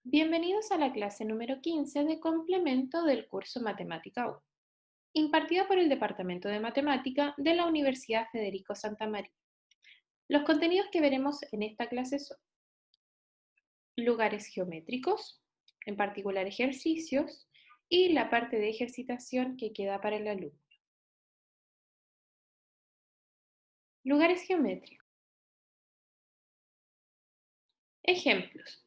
Bienvenidos a la clase número 15 de complemento del curso Matemática 1, impartida por el Departamento de Matemática de la Universidad Federico Santa María. Los contenidos que veremos en esta clase son lugares geométricos, en particular ejercicios, y la parte de ejercitación que queda para el alumno. Lugares geométricos. Ejemplos.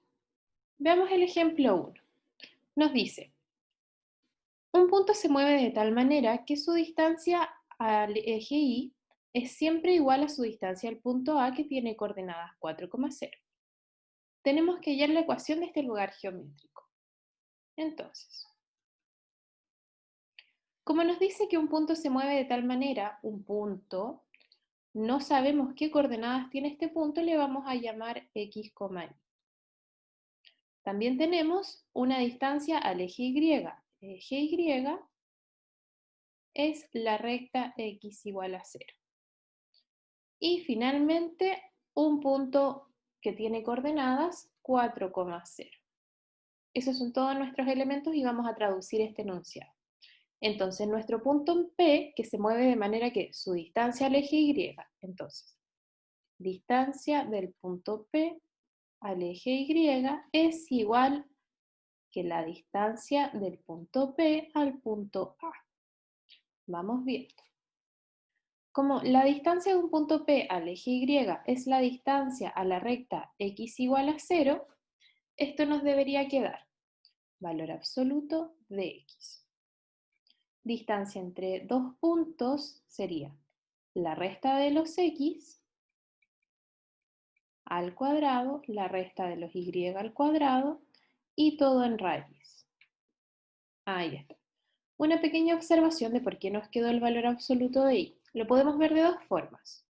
Veamos el ejemplo 1. Nos dice, un punto se mueve de tal manera que su distancia al eje Y es siempre igual a su distancia al punto A, que tiene coordenadas 4,0. Tenemos que hallar la ecuación de este lugar geométrico. Entonces, como nos dice que un punto se mueve de tal manera, un punto, no sabemos qué coordenadas tiene este punto, le vamos a llamar x, y. También tenemos una distancia al eje Y. El eje Y es la recta x igual a 0. Y finalmente, un punto que tiene coordenadas 4,0. Esos son todos nuestros elementos y vamos a traducir este enunciado. Entonces, nuestro punto en P, que se mueve de manera que su distancia al eje Y, entonces, distancia del punto P al eje Y es igual que la distancia del punto P al punto A. Vamos viendo. Como la distancia de un punto P al eje Y es la distancia a la recta x igual a 0, esto nos debería quedar valor absoluto de x. Distancia entre dos puntos sería la resta de los x al cuadrado, la resta de los y al cuadrado, y todo en raíz. Ahí está. Una pequeña observación de por qué nos quedó el valor absoluto de y. Lo podemos ver de dos formas.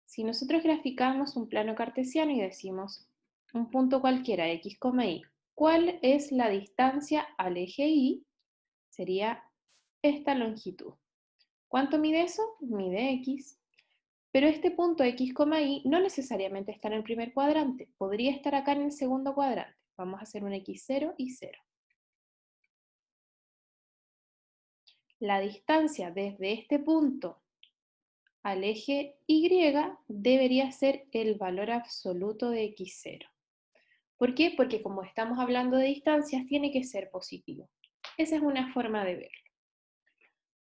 Si nosotros graficamos un plano cartesiano y decimos un punto cualquiera, x, y, ¿cuál es la distancia al eje y? Sería esta longitud. ¿Cuánto mide eso? Mide x. Pero este punto x, y no necesariamente está en el primer cuadrante, podría estar acá en el segundo cuadrante. Vamos a hacer un x0 y 0. La distancia desde este punto al eje Y debería ser el valor absoluto de x0. ¿Por qué? Porque como estamos hablando de distancias, tiene que ser positivo. Esa es una forma de verlo.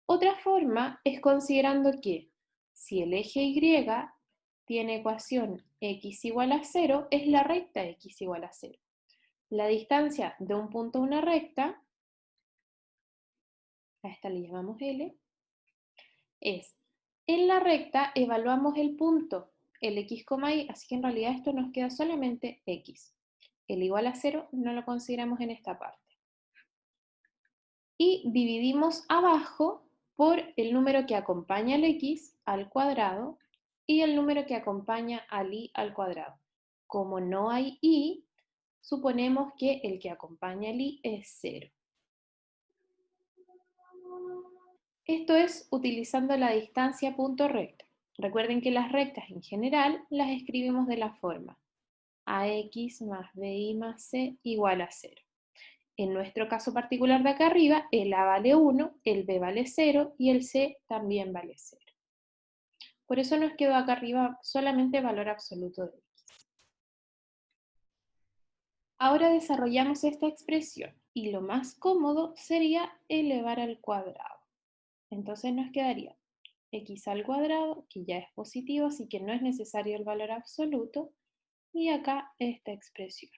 Otra forma es considerando que si el eje Y tiene ecuación x igual a 0, es la recta x igual a 0. La distancia de un punto a una recta, a esta le llamamos L, es en la recta evaluamos el punto, el x, y, así que en realidad esto nos queda solamente x. El igual a 0 no lo consideramos en esta parte. Y dividimos abajo por el número que acompaña al x al cuadrado y el número que acompaña al y al cuadrado. Como no hay y, suponemos que el que acompaña al y es 0. Esto es utilizando la distancia punto recta. Recuerden que las rectas en general las escribimos de la forma ax más bi más c igual a 0. En nuestro caso particular de acá arriba, el A vale 1, el B vale 0 y el C también vale 0. Por eso nos quedó acá arriba solamente valor absoluto de x. Ahora desarrollamos esta expresión y lo más cómodo sería elevar al cuadrado. Entonces nos quedaría x al cuadrado, que ya es positivo, así que no es necesario el valor absoluto, y acá esta expresión.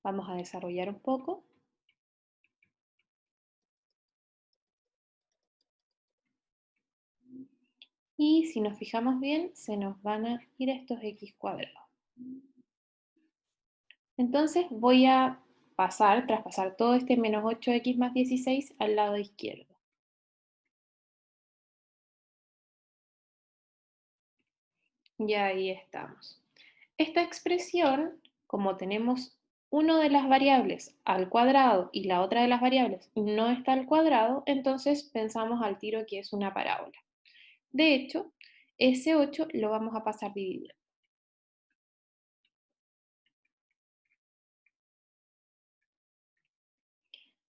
Vamos a desarrollar un poco. Y si nos fijamos bien, se nos van a ir estos x cuadrados. Entonces voy a traspasar todo este menos 8x más 16 al lado izquierdo. Y ahí estamos. Esta expresión, como tenemos una de las variables al cuadrado y la otra de las variables no está al cuadrado, entonces pensamos al tiro que es una parábola. De hecho, ese 8 lo vamos a pasar dividido.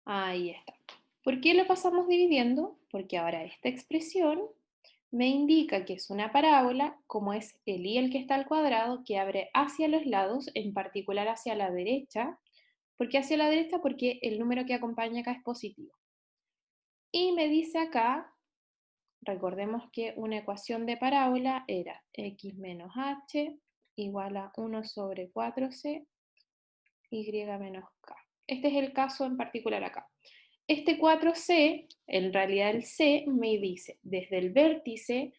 Ahí está. ¿Por qué lo pasamos dividiendo? Porque ahora esta expresión me indica que es una parábola, como es el i el que está al cuadrado, que abre hacia los lados, en particular hacia la derecha. ¿Por qué hacia la derecha? Porque el número que acompaña acá es positivo. Y me dice acá, recordemos que una ecuación de parábola era x menos h igual a 1 sobre 4c y menos k. Este es el caso en particular acá. Este 4c, en realidad el c, me dice desde el vértice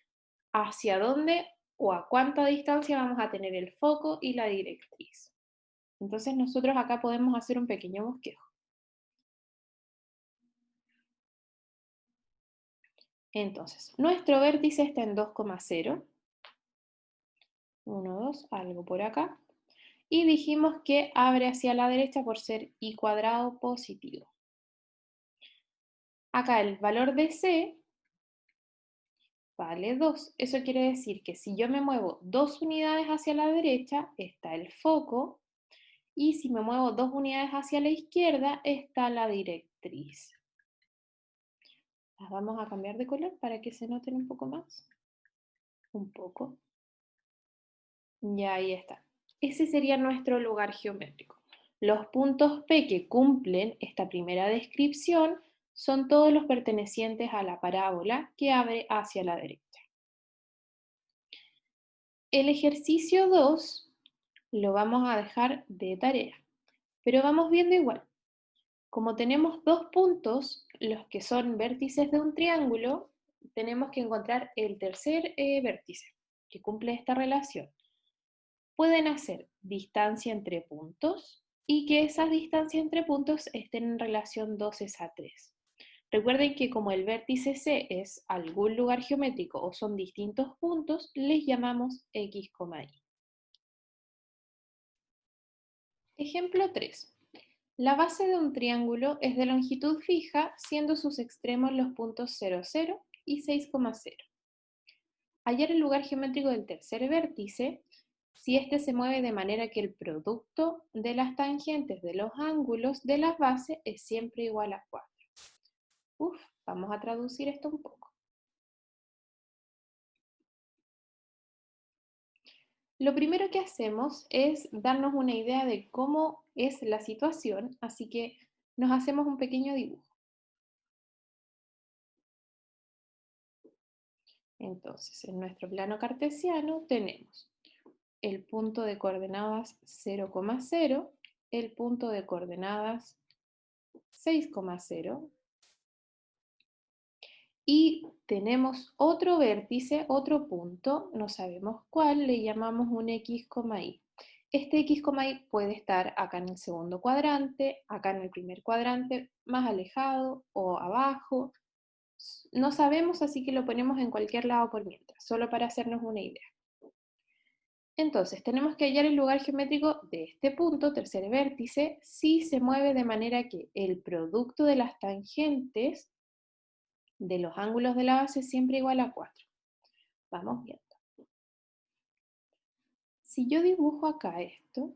hacia dónde o a cuánta distancia vamos a tener el foco y la directriz. Entonces nosotros acá podemos hacer un pequeño bosquejo. Entonces, nuestro vértice está en 2,0. 1, 2, algo por acá. Y dijimos que abre hacia la derecha por ser i cuadrado positivo. Acá el valor de c vale 2. Eso quiere decir que si yo me muevo 2 unidades hacia la derecha, está el foco, y si me muevo 2 unidades hacia la izquierda, está la directriz. Las vamos a cambiar de color para que se noten un poco más. Un poco. Y ahí está. Ese sería nuestro lugar geométrico. Los puntos P que cumplen esta primera descripción son todos los pertenecientes a la parábola que abre hacia la derecha. El ejercicio 2 lo vamos a dejar de tarea, pero vamos viendo igual. Como tenemos dos puntos, los que son vértices de un triángulo, tenemos que encontrar el tercer vértice que cumple esta relación. Pueden hacer distancia entre puntos y que esas distancias entre puntos estén en relación 2 es a 3. Recuerden que como el vértice C es algún lugar geométrico o son distintos puntos, les llamamos x, y. Ejemplo 3. La base de un triángulo es de longitud fija, siendo sus extremos los puntos 0, 0 y 6,0. Hallar el lugar geométrico del tercer vértice si éste se mueve de manera que el producto de las tangentes de los ángulos de las bases es siempre igual a 4. Vamos a traducir esto un poco. Lo primero que hacemos es darnos una idea de cómo es la situación, así que nos hacemos un pequeño dibujo. Entonces, en nuestro plano cartesiano tenemos el punto de coordenadas 0,0, el punto de coordenadas 6,0, y tenemos otro vértice, otro punto, no sabemos cuál, le llamamos un x, y. Este x, y puede estar acá en el segundo cuadrante, acá en el primer cuadrante, más alejado o abajo. No sabemos, así que lo ponemos en cualquier lado por mientras, solo para hacernos una idea. Entonces, tenemos que hallar el lugar geométrico de este punto, tercer vértice, si se mueve de manera que el producto de las tangentes de los ángulos de la base es siempre igual a 4. Vamos viendo. Si yo dibujo acá esto,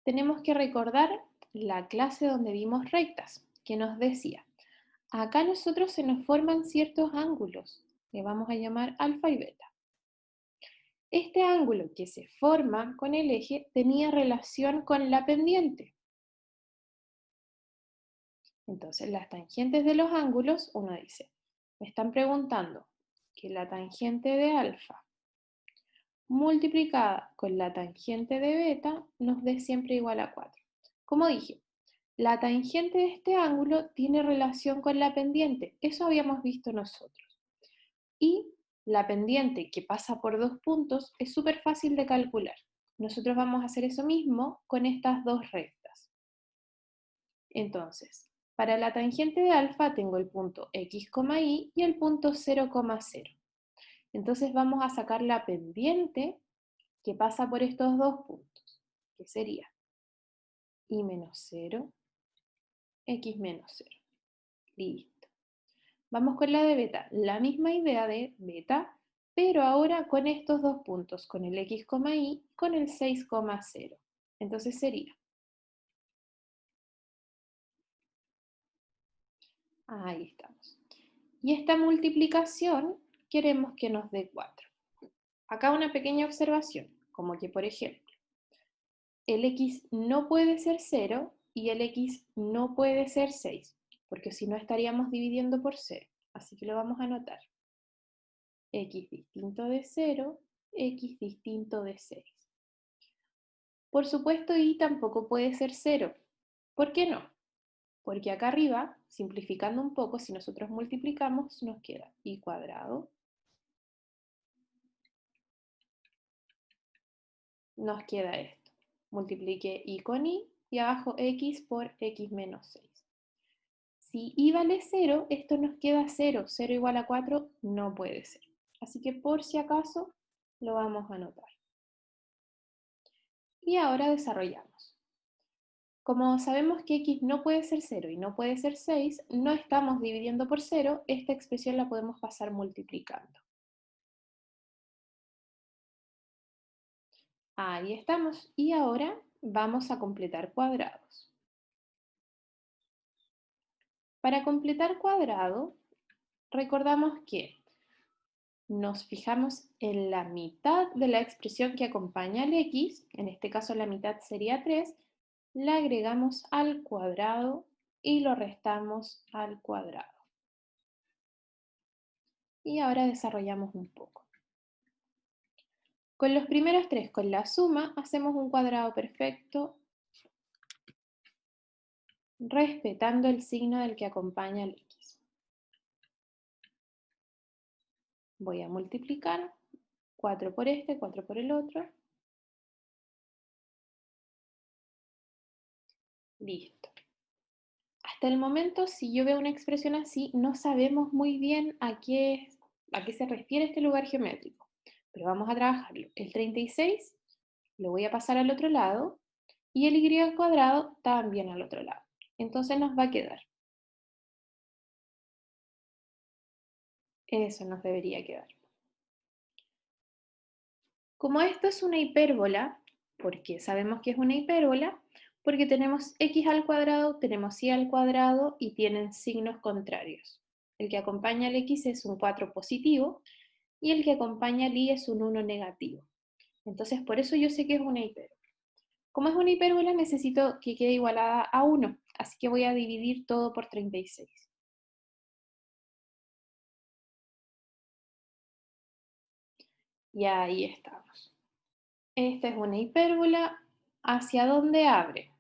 tenemos que recordar la clase donde vimos rectas, que nos decía, acá a nosotros se nos forman ciertos ángulos, que vamos a llamar alfa y beta. Este ángulo que se forma con el eje tenía relación con la pendiente. Entonces, las tangentes de los ángulos, uno dice, me están preguntando que la tangente de alfa multiplicada con la tangente de beta nos dé siempre igual a 4. Como dije, la tangente de este ángulo tiene relación con la pendiente, eso habíamos visto nosotros. Y la pendiente que pasa por dos puntos es súper fácil de calcular. Nosotros vamos a hacer eso mismo con estas dos rectas. Entonces, para la tangente de alfa tengo el punto x, y y el punto 0,0. Entonces vamos a sacar la pendiente que pasa por estos dos puntos, que sería y menos 0, x menos 0. Listo. Vamos con la de beta. La misma idea de beta, pero ahora con estos dos puntos, con el x, y con el 6,0. Entonces sería Ahí estamos. Y esta multiplicación queremos que nos dé 4. Acá una pequeña observación, como que por ejemplo, el x no puede ser 0 y el x no puede ser 6, porque si no estaríamos dividiendo por 0. Así que lo vamos a anotar. X distinto de 0, x distinto de 6. Por supuesto, y tampoco puede ser 0. ¿Por qué no? Porque acá arriba, simplificando un poco, si nosotros multiplicamos, nos queda y cuadrado. Nos queda esto. Multiplique y con y abajo x por x menos 6. Si y vale 0, esto nos queda 0. 0 igual a 4 no puede ser. Así que por si acaso lo vamos a anotar. Y ahora desarrollamos. Como sabemos que x no puede ser 0 y no puede ser 6, no estamos dividiendo por 0, esta expresión la podemos pasar multiplicando. Ahí estamos. Y ahora vamos a completar cuadrados. Para completar cuadrado, recordamos que nos fijamos en la mitad de la expresión que acompaña al x, en este caso la mitad sería 3, la agregamos al cuadrado y lo restamos al cuadrado. Y ahora desarrollamos un poco. Con los primeros 3, con la suma, hacemos un cuadrado perfecto, respetando el signo del que acompaña al x. Voy a multiplicar 4 por este, 4 por el otro. Listo. Hasta el momento, si yo veo una expresión así, no sabemos muy bien a qué se refiere este lugar geométrico. Pero vamos a trabajarlo. El 36 lo voy a pasar al otro lado y el y al cuadrado también al otro lado. Entonces nos va a quedar. Eso nos debería quedar. Como esto es una hipérbola, porque sabemos que es una hipérbola, porque tenemos x al cuadrado, tenemos y al cuadrado y tienen signos contrarios. El que acompaña al x es un 4 positivo y el que acompaña al y es un 1 negativo. Entonces por eso yo sé que es una hipérbola. Como es una hipérbola necesito que quede igualada a 1, así que voy a dividir todo por 36. Y ahí estamos. Esta es una hipérbola. ¿Hacia dónde abre?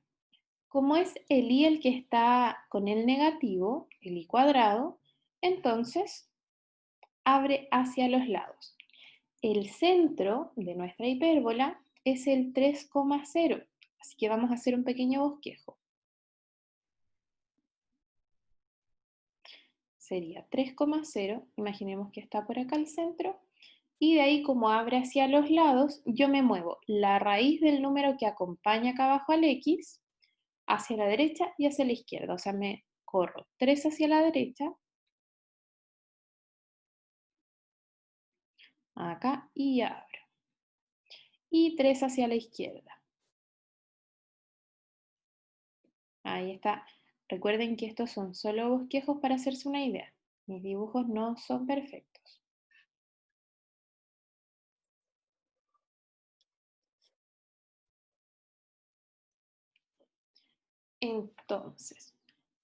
Como es el y el que está con el negativo, el y cuadrado, entonces abre hacia los lados. El centro de nuestra hipérbola es el 3,0, así que vamos a hacer un pequeño bosquejo. Sería 3,0, imaginemos que está por acá el centro, y de ahí como abre hacia los lados, yo me muevo la raíz del número que acompaña acá abajo al x, hacia la derecha y hacia la izquierda, o sea, me corro 3 hacia la derecha, acá y abro. Y 3 hacia la izquierda. Ahí está. Recuerden que estos son solo bosquejos para hacerse una idea. Mis dibujos no son perfectos. Entonces,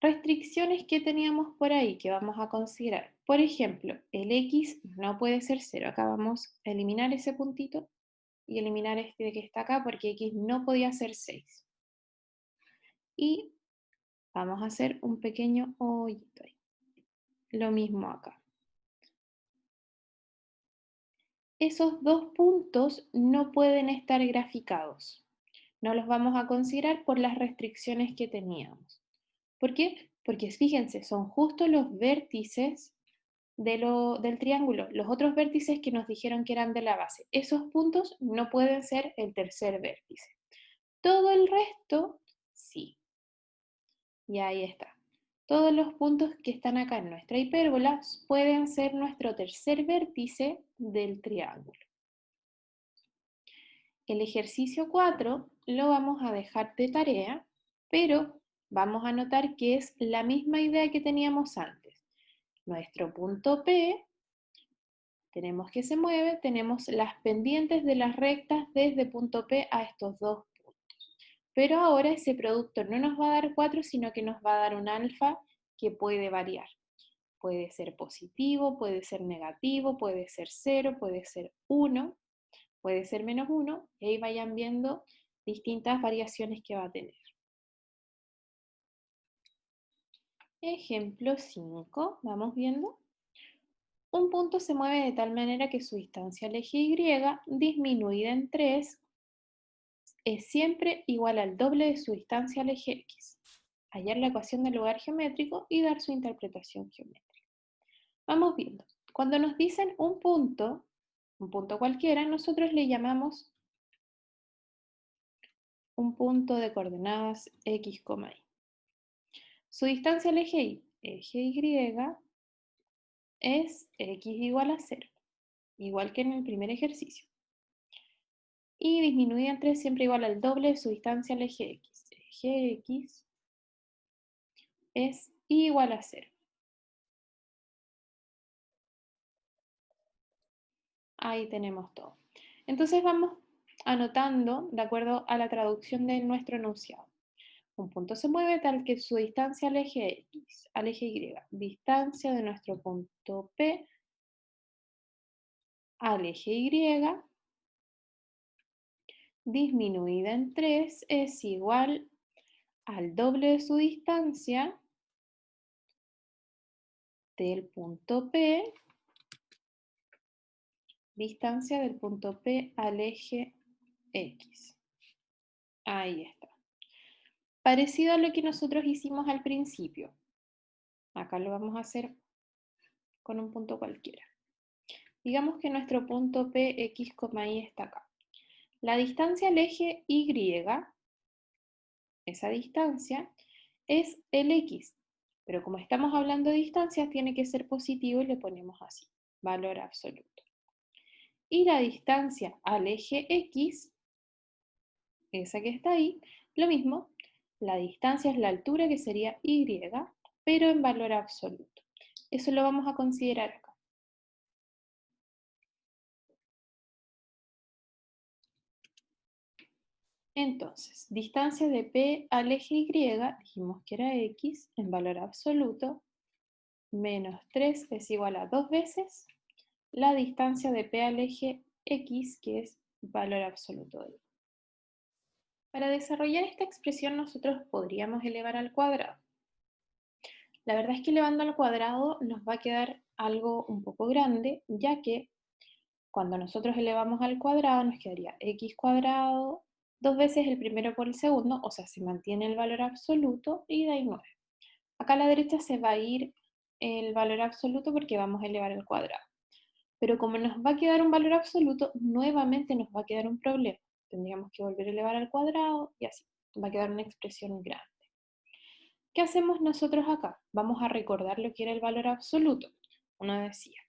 restricciones que teníamos por ahí que vamos a considerar. Por ejemplo, el x no puede ser 0. Acá vamos a eliminar ese puntito y eliminar este que está acá porque x no podía ser 6. Y vamos a hacer un pequeño hoyito ahí. Lo mismo acá. Esos dos puntos no pueden estar graficados. No los vamos a considerar por las restricciones que teníamos. ¿Por qué? Porque fíjense, son justo los vértices del triángulo, los otros vértices que nos dijeron que eran de la base. Esos puntos no pueden ser el tercer vértice. Todo el resto, sí. Y ahí está. Todos los puntos que están acá en nuestra hipérbola pueden ser nuestro tercer vértice del triángulo. El ejercicio 4 lo vamos a dejar de tarea, pero vamos a notar que es la misma idea que teníamos antes. Nuestro punto P, tenemos que se mueve, tenemos las pendientes de las rectas desde punto P a estos dos puntos. Pero ahora ese producto no nos va a dar 4, sino que nos va a dar un alfa que puede variar. Puede ser positivo, puede ser negativo, puede ser 0, puede ser 1, puede ser menos 1, y ahí vayan viendo distintas variaciones que va a tener. Ejemplo 5, vamos viendo. Un punto se mueve de tal manera que su distancia al eje Y, disminuida en 3, es siempre igual al doble de su distancia al eje X. Hallar la ecuación del lugar geométrico y dar su interpretación geométrica. Vamos viendo. Cuando nos dicen un punto cualquiera, nosotros le llamamos un punto de coordenadas X, Y. Su distancia al eje Y es X igual a 0, igual que en el primer ejercicio. Y disminuida en 3 siempre igual al doble de su distancia al eje X. Eje X es igual a 0. Ahí tenemos todo. Entonces vamos anotando de acuerdo a la traducción de nuestro enunciado. Un punto se mueve tal que su distancia al eje X, al eje Y, distancia de nuestro punto P al eje Y, disminuida en 3, es igual al doble de su distancia del punto P, distancia del punto P al eje X. Ahí está. Parecido a lo que nosotros hicimos al principio. Acá lo vamos a hacer con un punto cualquiera. Digamos que nuestro punto P, X, Y está acá. La distancia al eje Y, esa distancia, es el X. Pero como estamos hablando de distancias, tiene que ser positivo y le ponemos así, valor absoluto. Y la distancia al eje X, esa que está ahí, lo mismo, la distancia es la altura que sería Y, pero en valor absoluto. Eso lo vamos a considerar acá. Entonces, distancia de P al eje Y, dijimos que era X en valor absoluto, menos 3 es igual a 2 veces la distancia de P al eje X, que es valor absoluto de Y. Para desarrollar esta expresión nosotros podríamos elevar al cuadrado. La verdad es que elevando al cuadrado nos va a quedar algo un poco grande, ya que cuando nosotros elevamos al cuadrado nos quedaría x cuadrado, 2 veces el primero por el segundo, o sea, se mantiene el valor absoluto y da ahí 9. Acá a la derecha se va a ir el valor absoluto porque vamos a elevar al cuadrado. Pero como nos va a quedar un valor absoluto, nuevamente nos va a quedar un problema. Tendríamos que volver a elevar al cuadrado y así. Va a quedar una expresión grande. ¿Qué hacemos nosotros acá? Vamos a recordar lo que era el valor absoluto. Uno decía,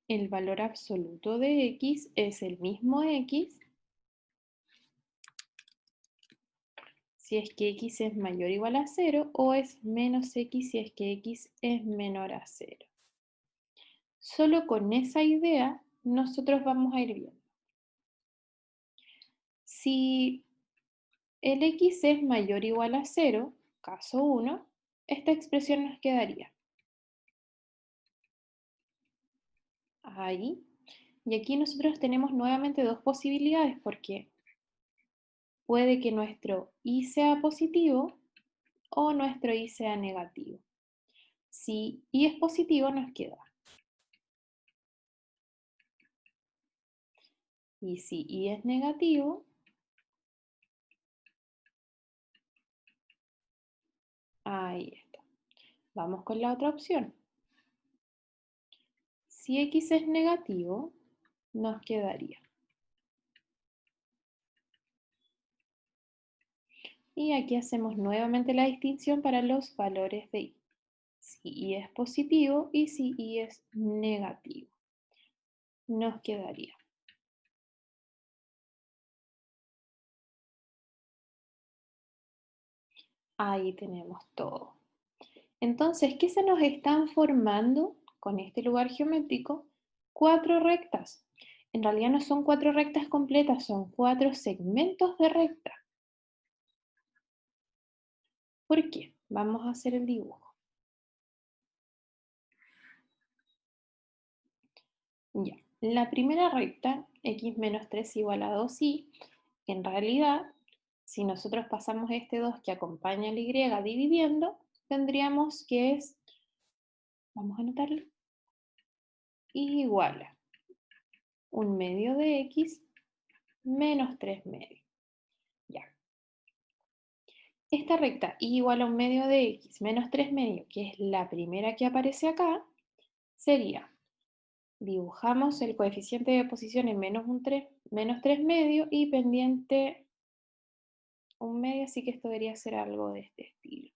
el valor absoluto de x es el mismo x si es que x es mayor o igual a 0 o es menos x si es que x es menor a 0. Solo con esa idea nosotros vamos a ir viendo. Si el x es mayor o igual a 0, caso 1, esta expresión nos quedaría ahí. Y aquí nosotros tenemos nuevamente dos posibilidades porque puede que nuestro y sea positivo o nuestro y sea negativo. Si y es positivo nos queda. Y si y es negativo, ahí está. Vamos con la otra opción. Si x es negativo, nos quedaría. Y aquí hacemos nuevamente la distinción para los valores de y. Si y es positivo y si y es negativo. Nos quedaría. Ahí tenemos todo. Entonces, ¿qué se nos están formando con este lugar geométrico? 4 rectas. En realidad no son 4 rectas completas, son 4 segmentos de recta. ¿Por qué? Vamos a hacer el dibujo. Ya, la primera recta, x menos 3 igual a 2y, en realidad, si nosotros pasamos este 2 que acompaña al y dividiendo, tendríamos que es, vamos a anotarlo, igual a 1/2 de x menos 3 medios. Ya. Esta recta y igual a 1/2 de x menos 3 medios, que es la primera que aparece acá, sería, dibujamos el coeficiente de posición en menos 3 medios y pendiente 1/2, así que esto debería ser algo de este estilo.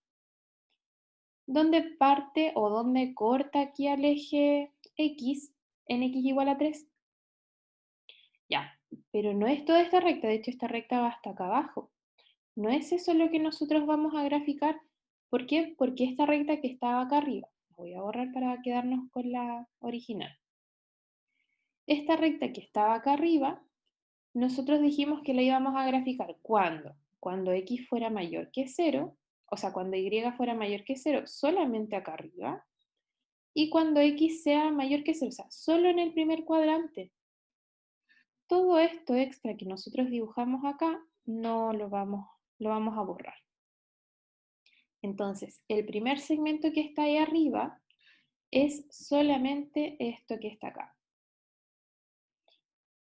¿Dónde parte o dónde corta aquí al eje x en x igual a 3? Ya, pero no es toda esta recta, de hecho esta recta va hasta acá abajo. No es eso lo que nosotros vamos a graficar. ¿Por qué? Porque esta recta que estaba acá arriba, la voy a borrar para quedarnos con la original. Esta recta que estaba acá arriba, nosotros dijimos que la íbamos a graficar cuando x fuera mayor que 0, o sea, cuando y fuera mayor que 0, solamente acá arriba, y cuando x sea mayor que 0, o sea, solo en el primer cuadrante. Todo esto extra que nosotros dibujamos acá, no lo vamos a borrar. Entonces, el primer segmento que está ahí arriba es solamente esto que está acá.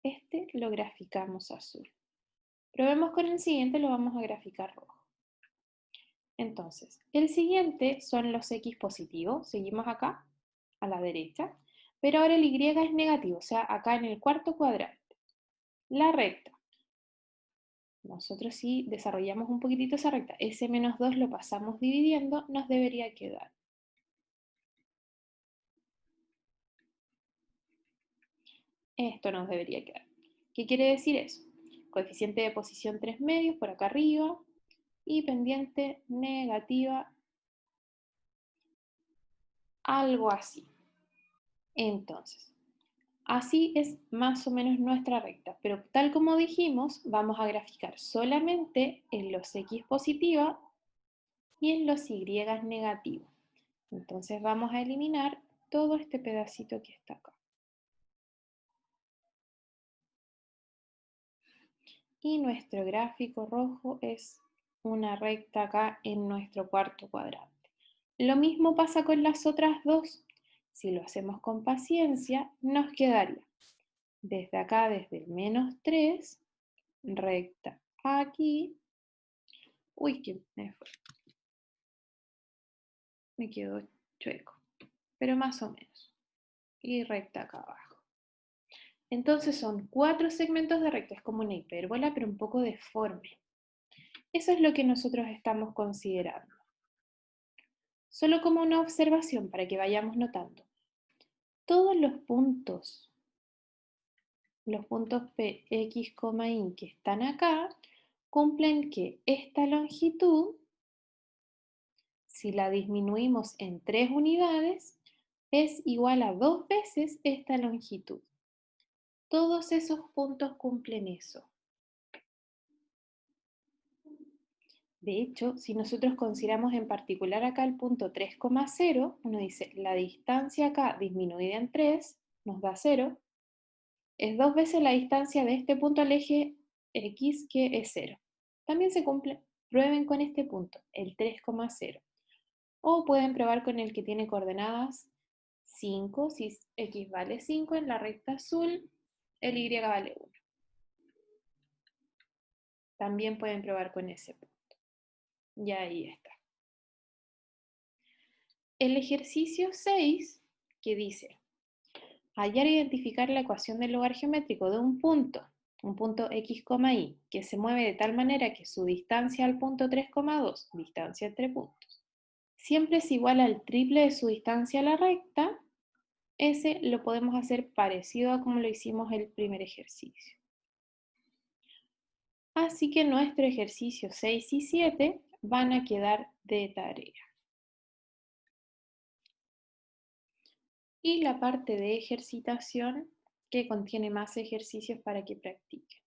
Este lo graficamos azul. Probemos con el siguiente, lo vamos a graficar rojo. Entonces, el siguiente son los x positivos, seguimos acá, a la derecha, pero ahora el y es negativo, o sea, acá en el cuarto cuadrante. La recta. Nosotros sí desarrollamos un poquitito esa recta. Ese menos 2 lo pasamos dividiendo, nos debería quedar. Esto nos debería quedar. ¿Qué quiere decir eso? Coeficiente de posición 3 medios por acá arriba y pendiente negativa, algo así. Entonces, así es más o menos nuestra recta, pero tal como dijimos, vamos a graficar solamente en los x positivos y en los y negativos. Entonces vamos a eliminar todo este pedacito que está acá. Y nuestro gráfico rojo es una recta acá en nuestro cuarto cuadrante. Lo mismo pasa con las otras dos. Si lo hacemos con paciencia, nos quedaría desde acá, desde el menos 3, recta aquí. Uy, que me quedó chueco, pero más o menos. Y recta acá abajo. Entonces son 4 segmentos de recta, es como una hipérbola, pero un poco deforme. Eso es lo que nosotros estamos considerando. Solo como una observación para que vayamos notando. Todos los puntos P, X, Y que están acá, cumplen que esta longitud, si la disminuimos en 3 unidades, es igual a 2 veces esta longitud. Todos esos puntos cumplen eso. De hecho, si nosotros consideramos en particular acá el punto 3,0, uno dice, la distancia acá disminuida en 3 nos da 0, es 2 veces la distancia de este punto al eje X, que es 0. También se cumple. Prueben con este punto, el 3,0. O pueden probar con el que tiene coordenadas 5, si X vale 5 en la recta azul, el Y vale 1. También pueden probar con ese punto. Y ahí está. El ejercicio 6, que dice, hallar e identificar la ecuación del lugar geométrico de un punto x, y, que se mueve de tal manera que su distancia al punto 3,2, distancia entre puntos, siempre es igual al triple de su distancia a la recta. Ese lo podemos hacer parecido a como lo hicimos el primer ejercicio. Así que nuestro ejercicio 6 y 7 van a quedar de tarea. Y la parte de ejercitación, que contiene más ejercicios para que practiquen.